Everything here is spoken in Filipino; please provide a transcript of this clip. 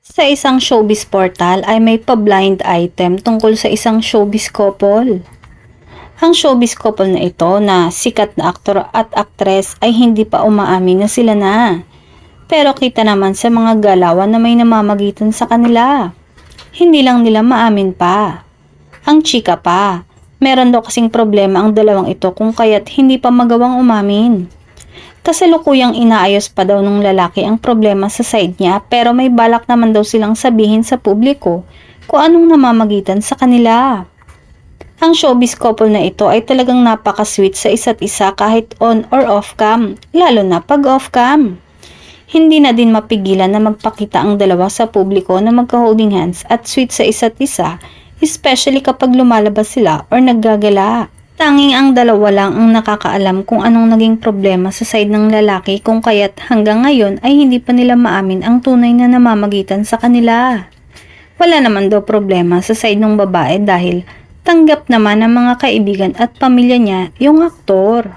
Sa isang showbiz portal ay may pa-blind item tungkol sa isang showbiz couple. Ang showbiz couple na ito na sikat na aktor at aktres ay hindi pa umaamin na sila na. Pero kita naman sa mga galawan na may namamagitan sa kanila. Hindi lang nila maamin pa. Ang chika pa, meron daw kasing problema ang dalawang ito kung kaya't hindi pa magawang umamin. Kasalukuyang inaayos pa daw ng lalaki ang problema sa side niya pero may balak naman daw silang sabihin sa publiko kung anong namamagitan sa kanila. Ang showbiz couple na ito ay talagang napaka-sweet sa isa't isa kahit on or off cam, lalo na pag off cam. Hindi na din mapigilan na magpakita ang dalawa sa publiko na magka-holding hands at sweet sa isa't isa, especially kapag lumalabas sila or naggagala. Tanging ang dalawa lang ang nakakaalam kung anong naging problema sa side ng lalaki kung kaya't hanggang ngayon ay hindi pa nila maamin ang tunay na namamagitan sa kanila. Wala naman daw problema sa side ng babae dahil tanggap naman ng mga kaibigan at pamilya niya yung aktor.